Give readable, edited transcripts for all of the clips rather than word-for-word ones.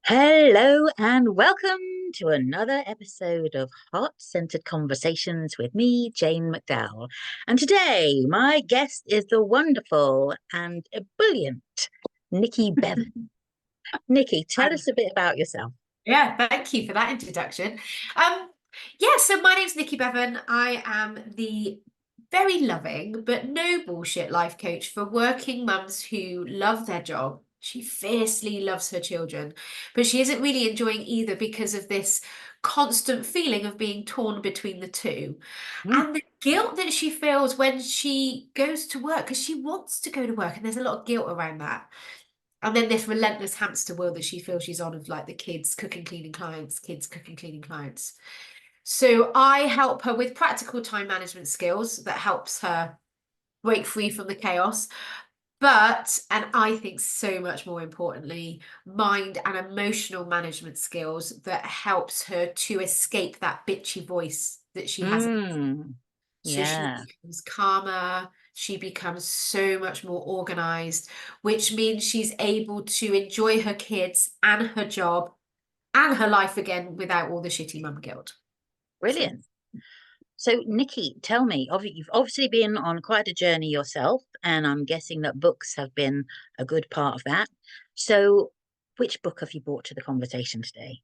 Hello and welcome to another episode of Heart Centered Conversations with me, Jane McDowell. And today, my guest is the wonderful and brilliant Nicky Bevan. Nicky, tell us a bit about yourself. Yeah, thank you for that introduction. Um, yeah, so my name's Nicky Bevan. I am the very loving but no bullshit life coach for working mums who love their job. She fiercely loves her children, but she isn't really enjoying either because of this constant feeling of being torn between the two. Mm, And the guilt that she feels when she goes to work, because she wants to go to work, and there's a lot of guilt around that. And then this relentless hamster wheel that she feels she's on of like the kids cooking, cleaning clients, kids cooking, cleaning clients. So I help her with practical time management skills that helps her break free from the chaos. But, and I think so much more importantly, mind and emotional management skills that helps her to escape that bitchy voice that she has. mm, So she yeah, becomes calmer, she becomes so much more organized, which means she's able to enjoy her kids and her job and her life again without all the shitty mum guilt. So, brilliant. So, Nicky, tell me, you've obviously been on quite a journey yourself, and I'm guessing that books have been a good part of that. So, which book have you brought to the conversation today?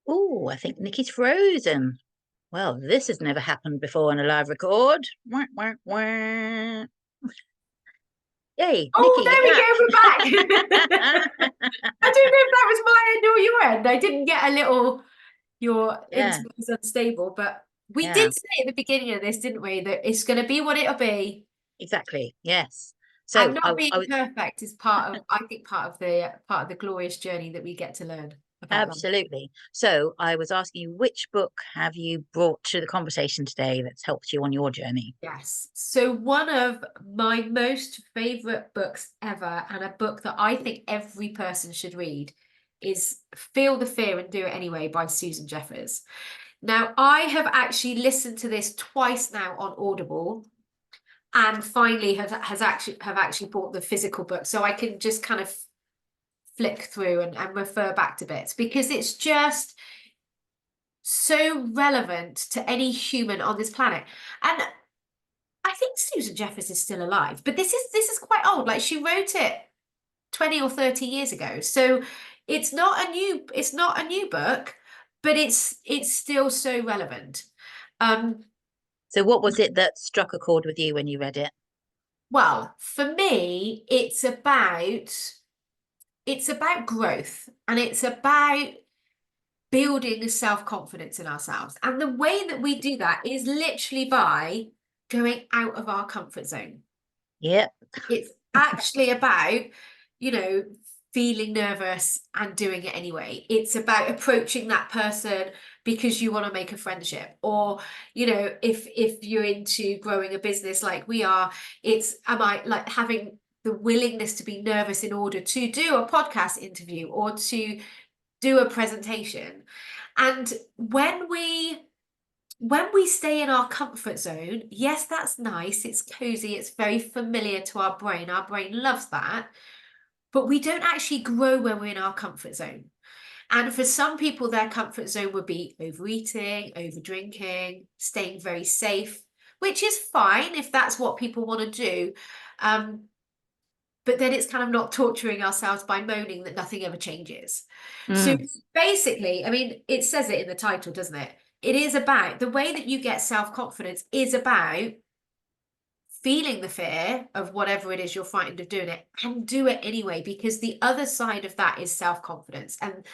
Oh, I think Nicky's frozen. Well, this has never happened before on a live record. Wah, wah, wah. Yay, oh, Nicky, you're there we back. go, we're back. I don't know if that was my end or your end. I didn't get a little, your Yeah, internet was unstable, but we yeah, did say at the beginning of this, didn't we, that it's going to be what it'll be. exactly. Yes. And So not being perfect is part of, I think, part of the glorious journey that we get to learn about life. absolutely. So I was asking you, which book have you brought to the conversation today that's helped you on your journey? Yes. So one of my most favorite books ever, and a book that I think every person should read, is Feel the Fear and Do It Anyway by Susan Jeffers. Now, I have actually listened to this twice now on Audible, and finally have actually bought the physical book so I can just kind of flick through and refer back to bits because it's just so relevant to any human on this planet. And I think Susan Jeffers is still alive, but this is quite old. Like she wrote it 20 or 30 years ago. So it's not a new book, but it's still so relevant. Um, So what was it that struck a chord with you when you read it? well, for me, it's about growth and it's about building self-confidence in ourselves. And the way that we do that is literally by going out of our comfort zone. Yep. It's actually about, you know, feeling nervous and doing it anyway. It's about approaching that person because you want to make a friendship. Or, if you're into growing a business like we are, it's am I like having the willingness to be nervous in order to do a podcast interview or to do a presentation. And when we stay in our comfort zone, yes, that's nice, it's cozy, it's very familiar to our brain. Our brain loves that, but we don't actually grow when we're in our comfort zone. And for some people, their comfort zone would be overeating, over drinking, staying very safe, which is fine if that's what people want to do. Um, but then it's kind of not torturing ourselves by moaning that nothing ever changes. So Mm. basically, I mean, it says it in the title, doesn't it? It is about the way that you get self-confidence is about feeling the fear of whatever it is you're frightened of doing it and do it anyway, because the other side of that is self-confidence. And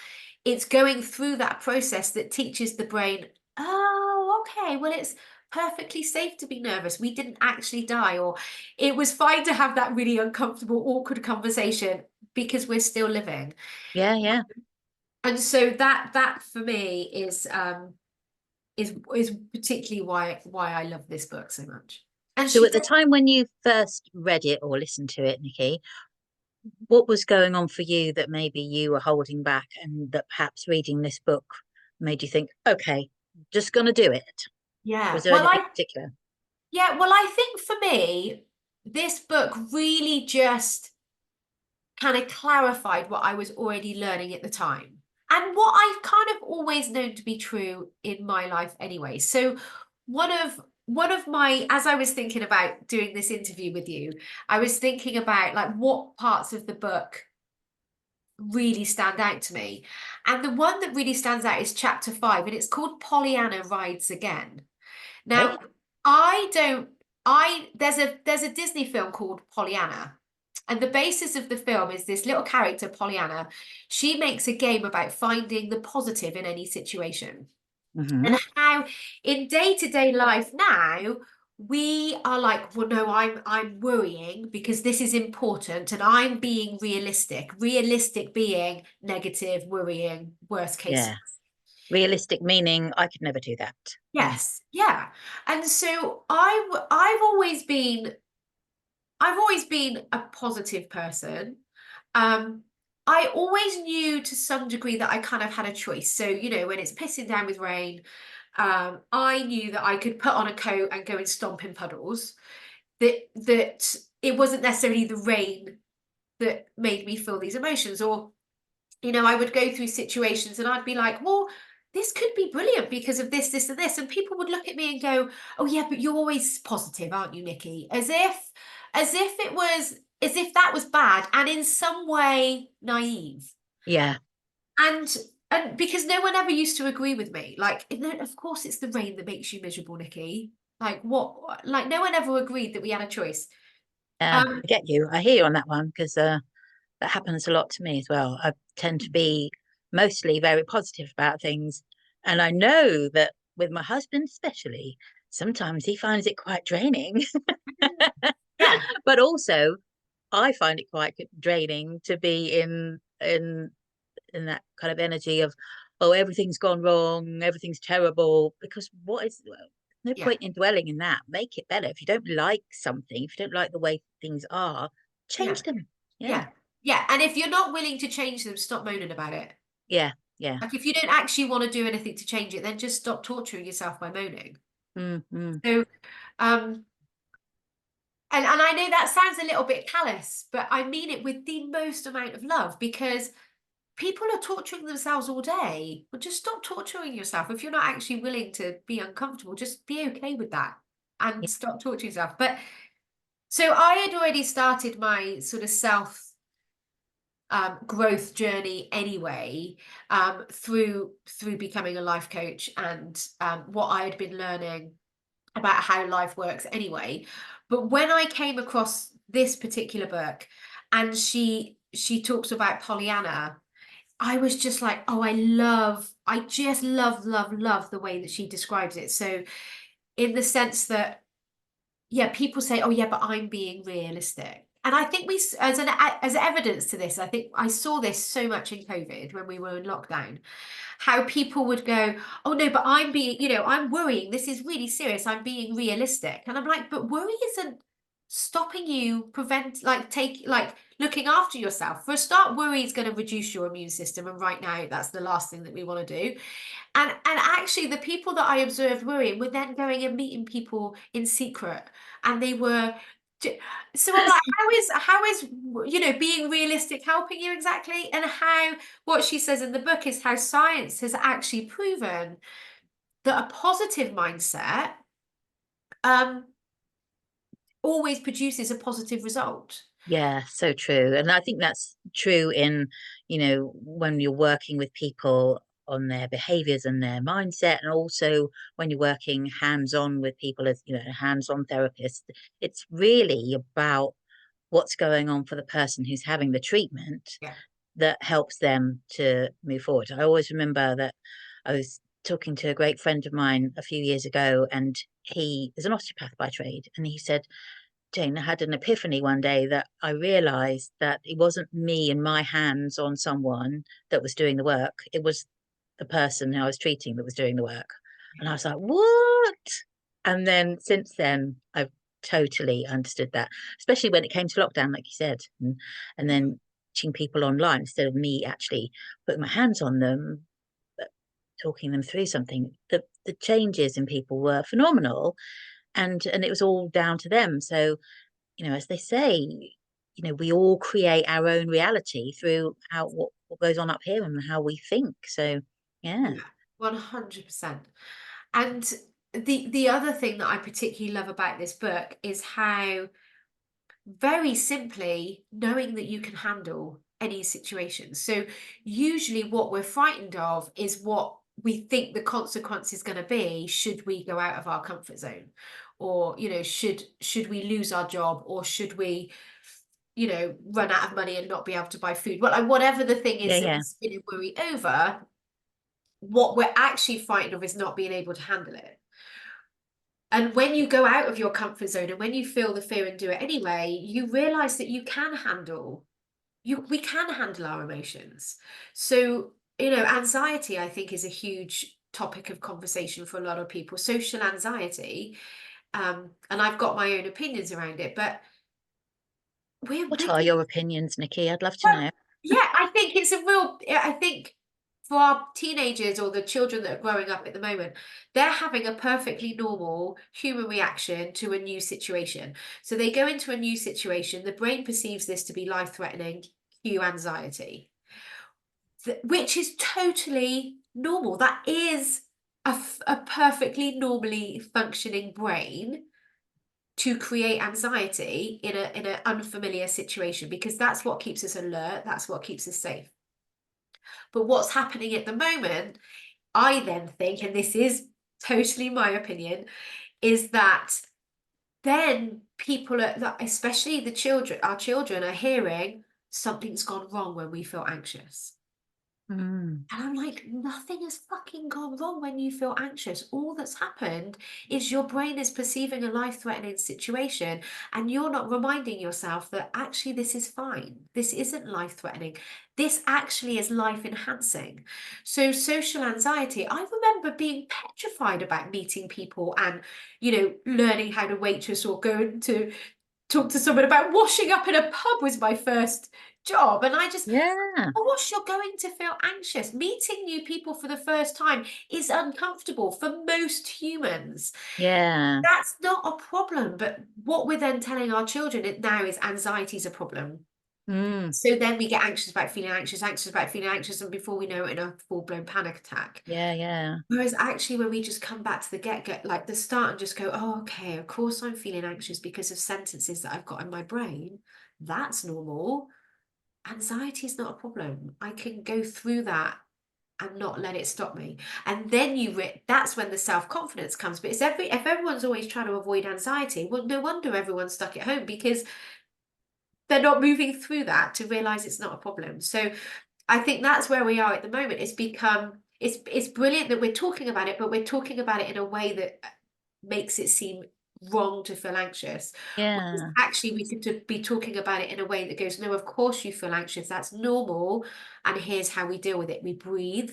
it's going through that process that teaches the brain, oh, okay, well, it's perfectly safe to be nervous. We didn't actually die, or it was fine to have that really uncomfortable, awkward conversation because we're still living. Yeah, yeah. And so that for me is particularly why I love this book so much. And So she at the does. time when you first read it or listened to it, Nikki, what was going on for you that maybe you were holding back and that perhaps reading this book made you think, okay, just gonna do it? Was Yeah. there Well, anything particular? I think for me, this book really just kind of clarified what I was already learning at the time. And what I've kind of always known to be true in my life anyway. So one of my, as I was thinking about doing this interview with you, I was thinking about like what parts of the book really stand out to me. And the one that really stands out is chapter 5, and it's called Pollyanna Rides Again. Okay. Now, I don't I there's a Disney film called Pollyanna. And the basis of the film is this little character, Pollyanna. She makes a game about finding the positive in any situation. Hmm. And how in day-to-day life now, we are like, well, no, I'm worrying because this is important and I'm being realistic. Realistic being negative, worrying, worst case. Yeah. Realistic meaning I could never do that. Yeah. Yes, yeah. And so I've always been a positive person. Um, I always knew to some degree that I kind of had a choice. So, you know, when it's pissing down with rain, I knew that I could put on a coat and go and stomp in puddles. That it wasn't necessarily the rain that made me feel these emotions. Or, you know, I would go through situations and I'd be like, well, this could be brilliant because of this, this, and this. And people would look at me and go, oh yeah, but you're always positive, aren't you, Nicky? As if it was, as if that was bad and in some way naive. Yeah. And and because no one ever used to agree with me. Like, no, of course it's the rain that makes you miserable, Nicky. Like what? Like no one ever agreed that we had a choice. I Um, get you. I hear you on that one because that happens a lot to me as well. I tend to be mostly very positive about things. And I know that with my husband, especially, sometimes he finds it quite draining. yeah, But also, I find it quite draining to be in that kind of energy of, oh, everything's gone wrong, everything's terrible. Because what is no yeah, point in dwelling in that. Make it better. If you don't like something, if you don't like the way things are, yeah, change them. Yeah, yeah, yeah. And if you're not willing to change them, stop moaning about it. yeah, yeah. Like if you don't actually want to do anything to change it, then just stop torturing yourself by moaning. Mm-hmm. So, um, and I know that sounds a little bit callous, but I mean it with the most amount of love because people are torturing themselves all day. Well, just stop torturing yourself. If you're not actually willing to be uncomfortable, just be okay with that and Yeah, stop torturing yourself. But so I had already started my sort of self growth journey anyway, through becoming a life coach and what I had been learning about how life works anyway. But when I came across this particular book and she talks about Pollyanna, I was just like, oh, I just love the way that she describes it. So in the sense that, yeah, people say, oh yeah, but I'm being realistic. And I think as evidence to this, I think I saw this so much in COVID when we were in lockdown, how people would go, oh no, but I'm being, you know, I'm worrying. This is really serious. I'm being realistic. And I'm like, but worry isn't stopping you looking after yourself. For a start, worry is going to reduce your immune system. And right now, that's the last thing that we want to do. And actually the people that I observed worrying were then going and meeting people in secret and they were so I'm like, how is you know being realistic helping you exactly? And how what she says in the book is how science has actually proven that a positive mindset um always produces a positive result. yeah, so true. And I think that's true in, when you're working with people on their behaviors and their mindset, and also when you're working hands-on with people as, a hands-on therapist. It's really about what's going on for the person who's having the treatment Yeah. that helps them to move forward. I always remember that I was talking to a great friend of mine a few years ago, and he is an osteopath by trade, and he said, Jane, I had an epiphany one day that I realized that it wasn't me and my hands on someone that was doing the work. It was the person who I was treating that was doing the work. And I was like, what? And then since then, I've totally understood that, especially when it came to lockdown, like you said, and then teaching people online instead of me actually putting my hands on them, but talking them through something. The changes in people were phenomenal, and it was all down to them. So, as they say, we all create our own reality through what goes on up here and how we think. So yeah. Yeah, 100%. And the other thing that I particularly love about this book is how, very simply, knowing that you can handle any situation. So usually what we're frightened of is what we think the consequence is going to be should we go out of our comfort zone, or should we lose our job, or should we run out of money and not be able to buy food. Well, like, whatever the thing Yeah, is that we yeah. spin and worry over, what we're actually frightened of is not being able to handle it. And when you go out of your comfort zone and when you feel the fear and do it anyway, you realize that we can handle our emotions. So, anxiety, I think, is a huge topic of conversation for a lot of people. Social anxiety, and I've got my own opinions around it, but we're What are wicked. your opinions, Nicky? I'd love to Well, know. yeah, I think for our teenagers or the children that are growing up at the moment, they're having a perfectly normal human reaction to a new situation. So they go into a new situation, the brain perceives this to be life-threatening, cue anxiety, which is totally normal. That is a perfectly normally functioning brain to create anxiety in an unfamiliar situation, because that's what keeps us alert, that's what keeps us safe. But what's happening at the moment, I then think, and this is totally my opinion, is that then people are, especially the children, our children are hearing something's gone wrong when we feel anxious. Mm. And I'm like, nothing has fucking gone wrong when you feel anxious. All that's happened is your brain is perceiving a life-threatening situation, and you're not reminding yourself that actually this is fine. This isn't life-threatening. This actually is life-enhancing. So social anxiety, I remember being petrified about meeting people and, learning how to waitress or going to talk to someone about washing up in a pub was my first job. And I just, Yeah. of course, you're going to feel anxious. Meeting new people for the first time is uncomfortable for most humans. Yeah. That's not a problem. But what we're then telling our children now is anxiety is a problem. Mm. So then we get anxious about feeling anxious, anxious about feeling anxious, and before we know it, in a full-blown panic attack. Yeah, yeah. Whereas actually, when we just come back to the get-go, like the start, and just go, oh, okay, of course I'm feeling anxious because of sentences that I've got in my brain. That's normal. Anxiety is not a problem. I can go through that and not let it stop me. And then that's when the self-confidence comes. But if everyone's always trying to avoid anxiety, well, no wonder everyone's stuck at home, because they're not moving through that to realize it's not a problem. So I think that's where we are at the moment. It's brilliant that we're talking about it, but we're talking about it in a way that makes it seem wrong to feel anxious. Whereas Yeah. actually, we could be talking about it in a way that goes, no, of course you feel anxious. That's normal. And here's how we deal with it. We breathe.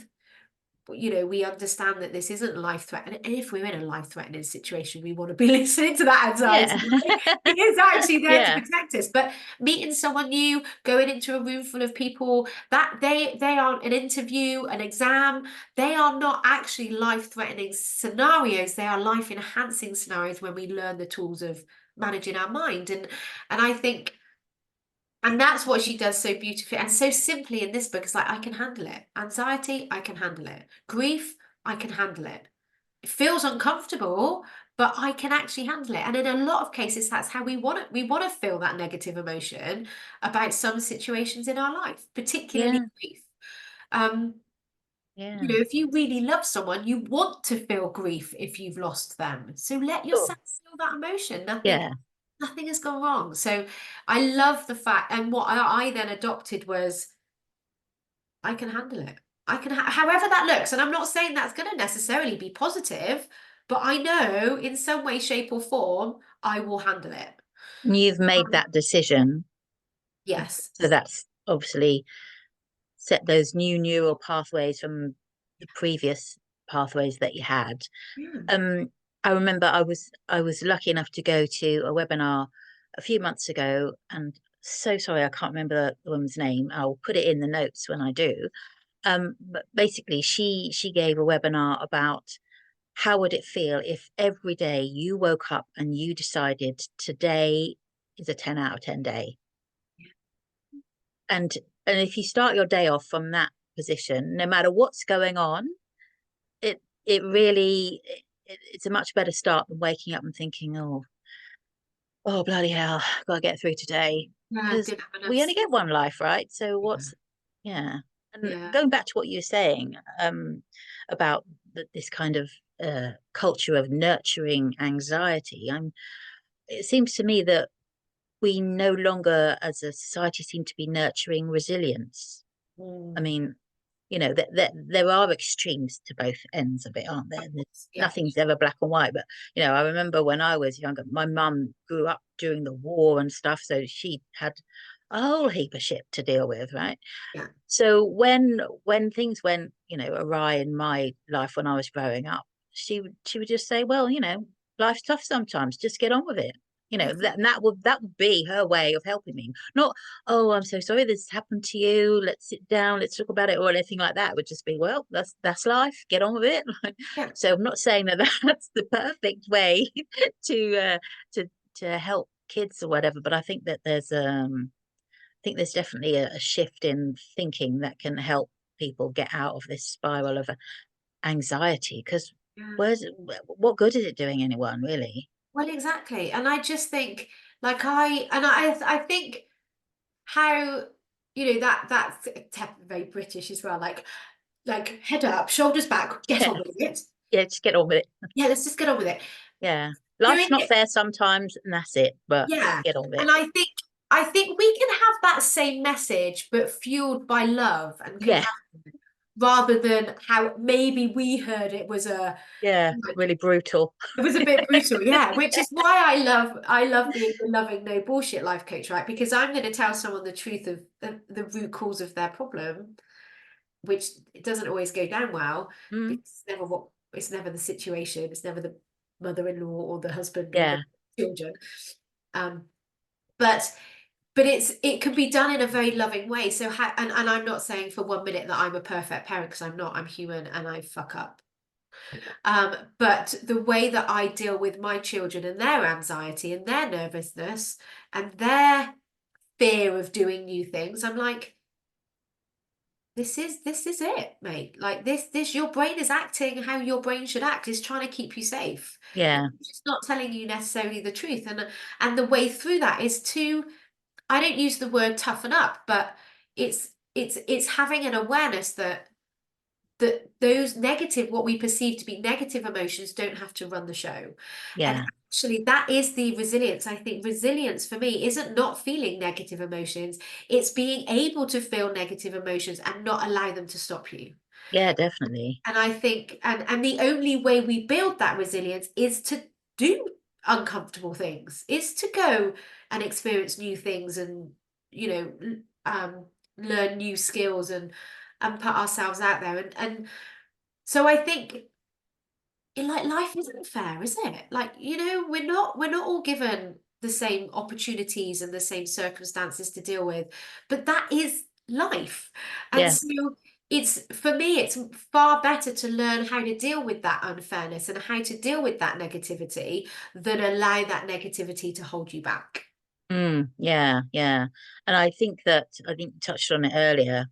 We understand that this isn't life-threatening. And if we're in a life-threatening situation, we want to be listening to that anxiety, Yeah. right? It is actually there to Yeah. protect us. But meeting someone new, going into a room full of people, that they are an interview, an exam, they are not actually life-threatening scenarios. They are life-enhancing scenarios when we learn the tools of managing our mind. And I think, and that's what she does so beautifully and so simply in this book. It's like, I can handle it. Anxiety, I can handle it. Grief, I can handle it. It feels uncomfortable, but I can actually handle it. And in a lot of cases, that's how we want it. We want to feel that negative emotion about some situations in our life, particularly Yeah. grief. Um, Yeah. if you really love someone, you want to feel grief if you've lost them. So let Sure. yourself feel that emotion. Yeah. Nothing has gone wrong. So I love the fact, and what I then adopted was, I can handle it. However that looks. And I'm not saying that's going to necessarily be positive, but I know in some way, shape, or form, I will handle it. You've made Um, that decision. yes. So that's obviously set those new neural pathways from the previous pathways that you had. Yeah. Um, I remember I was lucky enough to go to a webinar a few months ago, and so sorry I can't remember the woman's name. I'll put it in the notes when I do. But basically, she gave a webinar about how would it feel if every day you woke up and you decided today is a 10 out of 10 day. and if you start your day off from that position, no matter what's going on, it really it's a much better start than waking up and thinking, oh bloody hell, gotta get through today. Yeah, Because didn't have enough we only get sleep. one life, right? So Yeah. what's yeah. And Yeah. going back to what you were saying, about this kind of culture of nurturing anxiety, it seems to me that we no longer as a society seem to be nurturing resilience. I Mm. mean, there are extremes to both ends of it, aren't there? Yeah. Nothing's ever black and white. But I remember when I was younger, my mum grew up during the war and stuff, so she had a whole heap of shit to deal with, right? Yeah. So when things went, awry in my life when I was growing up, she would just say, well, life's tough sometimes. Just get on with it. That would be her way of helping me. Not, oh, I'm so sorry this happened to you. Let's sit down, let's talk about it, or anything like that. It would just be, well, that's life. Get on with it. Yeah. So I'm not saying that that's the perfect way to to help kids or whatever, but I think that there's definitely a shift in thinking that can help people get out of this spiral of anxiety. Because Yeah. where's what good is it doing anyone, really? Well, exactly. And I just think, like, I think how, that's very British as well. Like head up, shoulders back, get Yeah, on with it. yeah, just get on with it. Yeah, let's just get on with it. Yeah, Doing life's not it, fair sometimes, and that's it. But yeah. get on with it. And I think we can have that same message, but fueled by love and Yeah, compassion, rather than how maybe we heard it was yeah, really brutal. it was a bit brutal, yeah, which is why I love being the loving no bullshit life coach, right? Because I'm going to tell someone the truth of the root cause of their problem, which it doesn't always go down well, Mm, because it's never the situation, it's never the mother-in-law or the husband or the yeah, children. Um, but it can be done in a very loving way. So and I'm not saying for 1 minute that I'm a perfect parent, because I'm not. I'm human and I fuck up. But the way that I deal with my children and their anxiety and their nervousness and their fear of doing new things, I'm like, this is it, mate. Like this your brain is acting how your brain should act. It's trying to keep you safe. yeah, It's just not telling you necessarily the truth. And the way through that is to, I don't use the word toughen up, but it's having an awareness that those negative, what we perceive to be negative emotions, don't have to run the show. And yeah, actually, that is the resilience. I think resilience for me isn't not feeling negative emotions, it's being able to feel negative emotions and not allow them to stop you. yeah, definitely. And I think, and the only way we build that resilience is to do uncomfortable things, is to go and experience new things and, you know, learn new skills and put ourselves out there. And so I think, like, life isn't fair, is it? Like, we're not all given the same opportunities and the same circumstances to deal with, but that is life. And Yeah, so it's, for me, it's far better to learn how to deal with that unfairness and how to deal with that negativity than allow that negativity to hold you back. yeah, yeah. And I think you touched on it earlier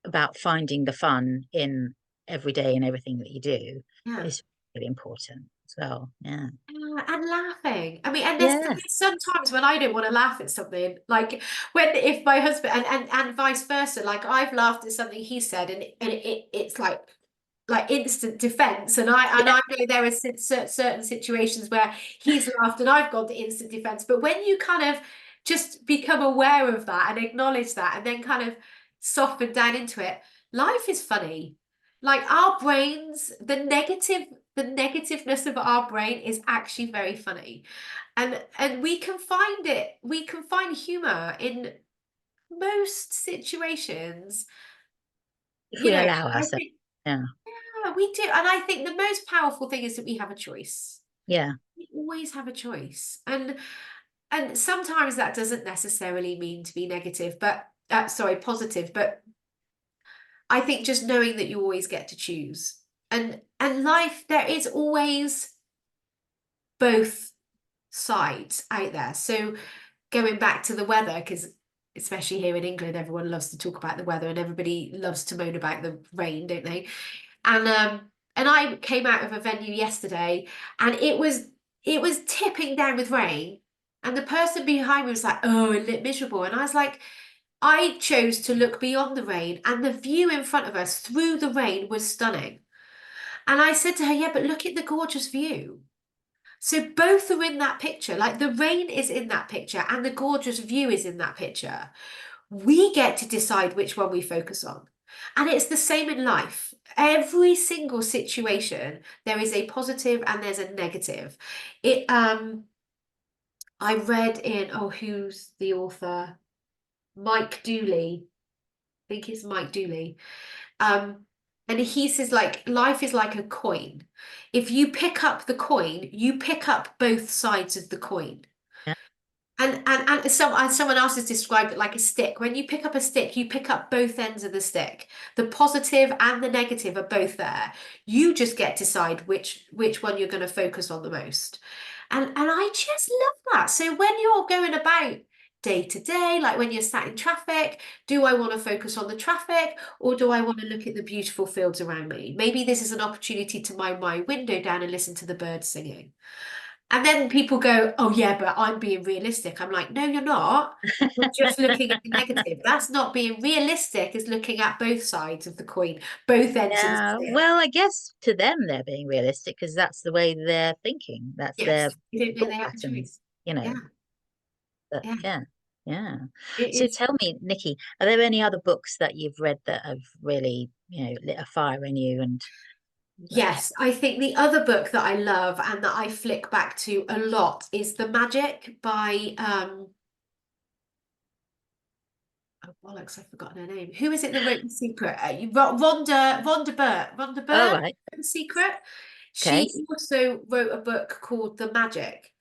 about finding the fun in every day and everything that you do Yeah. is really important as well. Yeah. And laughing. I mean, and there's Yeah. sometimes when I don't want to laugh at something, like when if my husband and vice versa, like I've laughed at something he said, it's like instant defense, and Yeah. I know there are certain situations where he's laughed and I've gone to instant defense. But when you kind of just become aware of that and acknowledge that, and then kind of soften down into it, life is funny. Like our brains, the negativeness of our brain is actually very funny, and we can find humor in most situations. If we allow I ourselves. think, Yeah. yeah, we do. And I think the most powerful thing is that we have a choice. Yeah. We always have a choice. And sometimes that doesn't necessarily mean to be negative, but sorry, positive. But I think just knowing that you always get to choose. And life, there is always both sides out there. So going back to the weather, because especially here in England, everyone loves to talk about the weather and everybody loves to moan about the rain, don't they? And I came out of a venue yesterday and it was tipping down with rain. And the person behind me was like, oh, it looked miserable. And I was like, I chose to look beyond the rain, and the view in front of us through the rain was stunning. And I said to her, yeah, but look at the gorgeous view. So both are in that picture. Like the rain is in that picture and the gorgeous view is in that picture. We get to decide which one we focus on. And it's the same in life. Every single situation, there is a positive and there's a negative. I read in, oh, who's the author? Mike Dooley. I think it's Mike Dooley. And he says, like, life is like a coin. If you pick up the coin, you pick up both sides of the coin. Yeah. Someone else has described it like a stick. When you pick up a stick, you pick up both ends of the stick. The positive and the negative are both there. You just get to decide which one you're going to focus on the most. And I just love that. So when you're going about day to day, like when you're sat in traffic, do I want to focus on the traffic or do I want to look at the beautiful fields around me? Maybe this is an opportunity to mind my window down and listen to the birds singing. And then people go, oh, yeah, but I'm being realistic. I'm like, no, you're not. You're just looking at the negative. That's not being realistic, is looking at both sides of the coin, both ends of the Yeah, stick. well, I guess to them they're being realistic because that's the way they're thinking. That's their Yes, you don't know they thought have a patterns, choice. you Yeah, know. But yeah. yeah, yeah. It So is. tell me, Nikki, are there any other books that you've read that have really, lit a fire in you and like, Yes, I think the other book that I love and that I flick back to a lot is The Magic by oh bollocks, I've forgotten her name. Who is it that wrote The Secret? Rhonda oh Byrne right, wrote The Secret. okay, She also wrote a book called The Magic.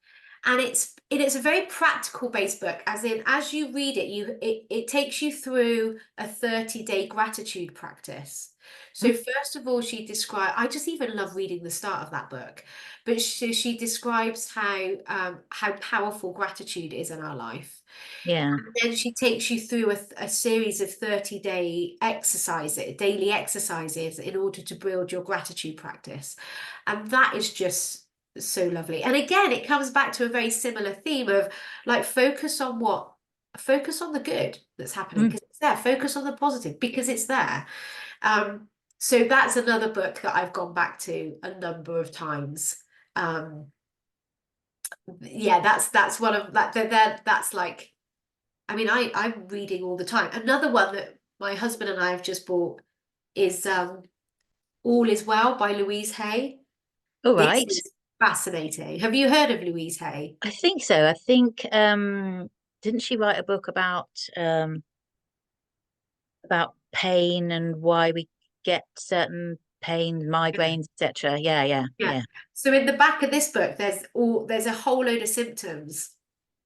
And it is a very practical based book, as in as you read it, it takes you through a 30-day gratitude practice. mm, So first of all, I just even love reading the start of that book, but she describes how powerful gratitude is in our life. yeah, And then she takes you through a series of 30-day exercises, daily exercises in order to build your gratitude practice. And that is just so lovely. And again, it comes back to a very similar theme of like focus on the good that's happening mm, because it's there. Focus on the positive because it's there. So that's another book that I've gone back to a number of times. Um, yeah, that's one of that's like I mean, I'm reading all the time. Another one that my husband and I have just bought is All Is Well by Louise Hay. all This right. is fascinating. Have you heard of Louise Hay? I think so. I think didn't she write a book about pain and why we get certain pains, Yeah. migraines, etc. Yeah, yeah, Yeah. yeah. So in the back of this book, there's a whole load of symptoms,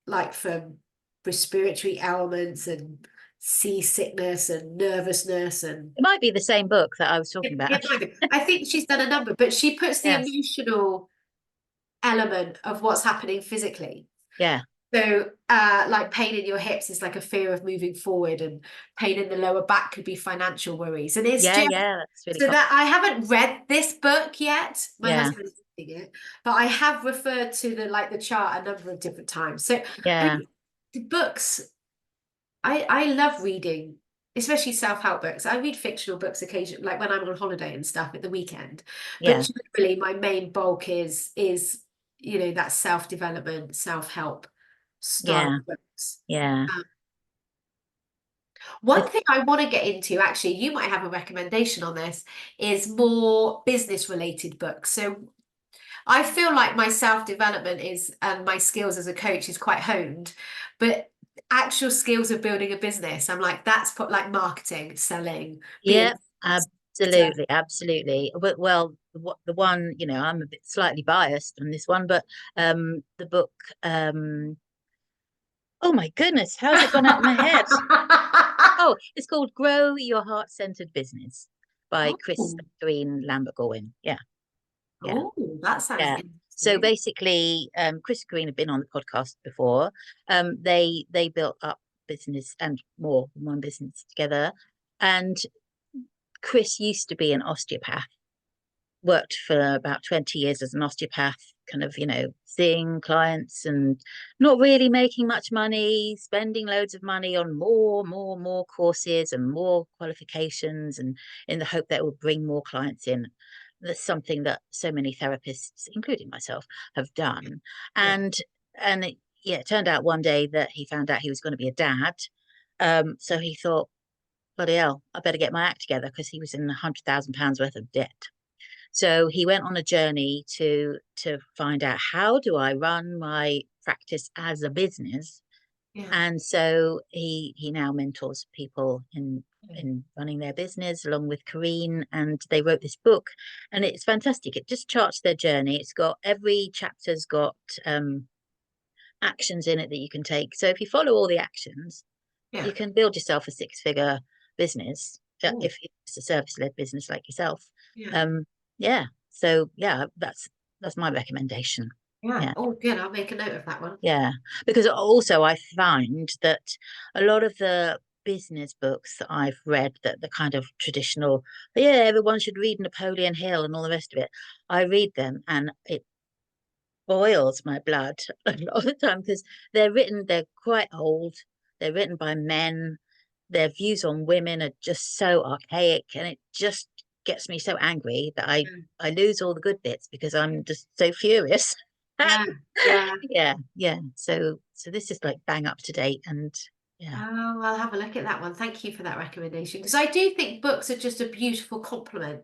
like from respiratory ailments and seasickness and nervousness and It might be the same book that I was talking it about. might be. I think she's done a number, but she puts the Yes. emotional element of what's happening physically. Yeah. So, like pain in your hips is like a fear of moving forward, and pain in the lower back could be financial worries. And it's Yeah, just yeah, that's really so cool. that I haven't read this book yet. My Yeah. husband is reading it, but I have referred to the chart a number of different times. So, I Yeah. mean, the books, I love reading, especially self-help books. I read fictional books occasionally, like when I'm on holiday and stuff at the weekend. But Yeah. generally, my main bulk is that self-development, self-help style Yeah. of books. Yeah. Um, I one thing I want to get into, actually, you might have a recommendation on this, is more business related books. So I feel like my self-development is and my skills as a coach is quite honed, but actual skills of building a business, I'm like, that's like marketing, selling, being yeah, absolutely, absolutely. Well, the one, I'm a bit slightly biased on this one, but the book, oh my goodness, how's it gone out of my head? Oh, it's called Grow Your Heart-Centered Business by Oh, Lambert Gorwyn. Yeah, yeah, oh, that sounds yeah. So interesting. basically, Chris and Karene have been on the podcast before. They built up. business and more than one business together. And Chris used to be an osteopath, worked for about 20 years as an osteopath, kind of, seeing clients and not really making much money, spending loads of money on more courses and more qualifications, and in the hope that it will bring more clients in. That's something that so many therapists, including myself, have done. Yeah. And it turned out one day that he found out he was going to be a dad. So he thought, bloody hell, I better get my act together, because he was in £100,000 worth of debt. So he went on a journey to find out, how do I run my practice as a business? Yeah. And so he now mentors people in running their business along with Karene, and they wrote this book, and it's fantastic. It just charts their journey. It's got, every chapter's got actions in it that you can take. So if you follow all the actions, Yeah. you can build yourself a six-figure business, Ooh. if it's a service-led business like yourself. Yeah. Yeah. So yeah, that's my recommendation. Yeah. Yeah. Oh, good. I'll make a note of that one. Yeah. Because also I find that a lot of the business books that I've read, that the kind of traditional, yeah, everyone should read Napoleon Hill and all the rest of it, I read them and it boils my blood a lot of the time, because they're quite old, they're written by men, their views on women are just so archaic, and it just gets me so angry that I lose all the good bits because I'm just so furious. Yeah. Yeah. Yeah. So this is like bang up to date, and yeah. Oh, I'll have a look at that one. Thank you for that recommendation. Because I do think books are just a beautiful complement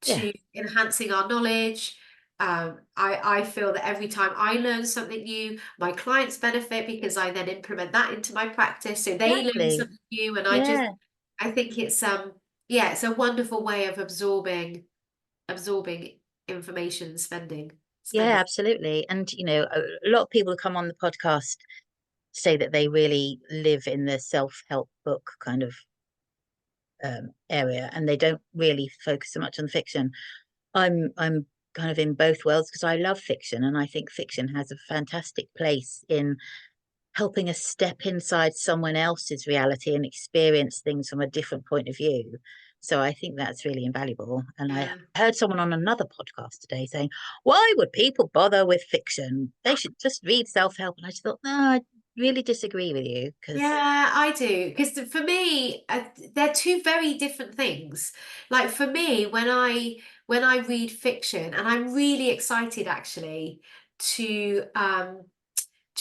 Yeah. to enhancing our knowledge. I feel that every time I learn something new, my clients benefit because I then implement that into my practice. So they learn Exactly. something new, and Yeah. I think yeah, it's a wonderful way of absorbing information, Yeah, spending. absolutely. And a lot of people who come on the podcast say that they really live in the self-help book kind of area, and they don't really focus so much on fiction. I'm kind of in both worlds, because I love fiction, and I think fiction has a fantastic place in helping us step inside someone else's reality and experience things from a different point of view. So I think that's really invaluable. And I Yeah. heard someone on another podcast today saying, why would people bother with fiction? They should just read self-help. And I just thought, no, I really disagree with you, because Yeah, I do. Because for me, they're two very different things. Like for me, when I read fiction, and I'm really excited actually to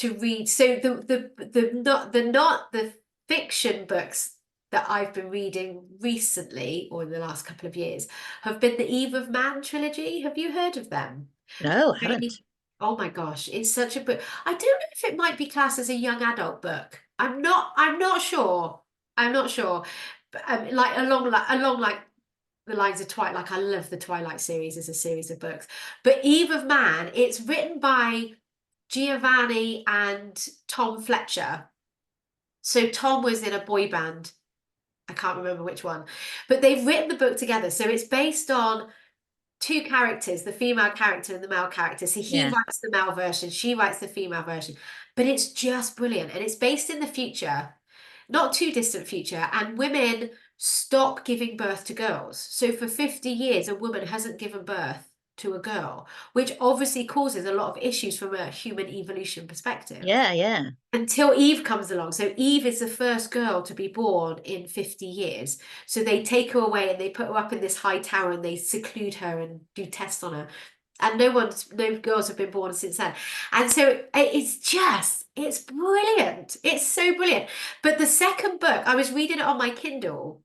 read. So the fiction books that I've been reading recently, or in the last couple of years, have been the Eve of Man trilogy. Have you heard of them? no, I haven't. Really? Oh my gosh, it's such a book. I don't know if it might be classed as a young adult book. I'm not sure. I'm not sure. But like along like the lines of Twilight, like I love the Twilight series as a series of books. But Eve of Man, it's written by Giovanni and Tom Fletcher. So Tom was in a boy band. I can't remember which one. But they've written the book together. So it's based on two characters, the female character and the male character. So he Yeah. writes the male version, she writes the female version. But it's just brilliant. And it's based in the future, not too distant future. And women stop giving birth to girls. So for 50 years, a woman hasn't given birth to a girl, which obviously causes a lot of issues from a human evolution perspective Yeah. until Eve comes along. So Eve is the first girl to be born in 50 years. So they take her away and they put her up in this high tower and they seclude her and do tests on her. And no girls have been born since then. And so it's brilliant. It's so brilliant. But the second book, I was reading it on my Kindle.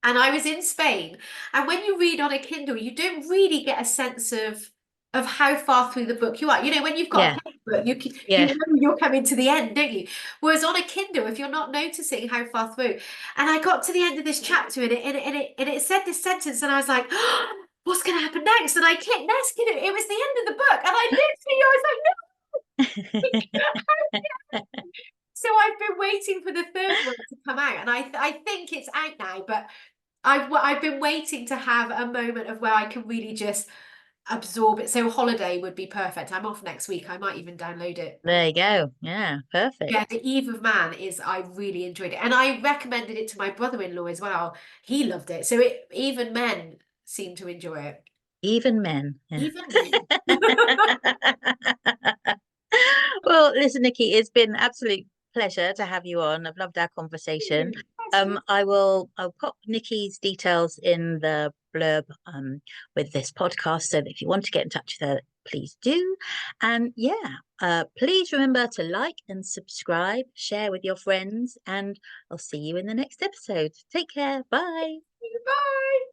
And I was in Spain. And when you read on a Kindle, you don't really get a sense of how far through the book you are. You know, when you've got Yeah. a book, you Yeah. know you're coming to the end, don't you? Whereas on a Kindle, if you're not noticing how far through, and I got to the end of this chapter and it said this sentence, and I was like, oh, what's going to happen next? And I clicked next, it was the end of the book, and I was like, no. So I've been waiting for the third one to come out, and I think it's out now, but I've been waiting to have a moment of where I can really just absorb it. So holiday would be perfect. I'm off next week. I might even download it. There you go. Yeah, perfect. Yeah, The Eve of Man I really enjoyed it. And I recommended it to my brother-in-law as well. He loved it. So even men seem to enjoy it. Even men. Yeah. Even men. Well, listen, Nikki, it's been absolute pleasure to have you on. I've loved our conversation. I'll pop Nikki's details in the blurb with this podcast so that if you want to get in touch with her, please do. And yeah, please remember to like and subscribe, share with your friends, and I'll see you in the next episode. Take care. Bye. Bye.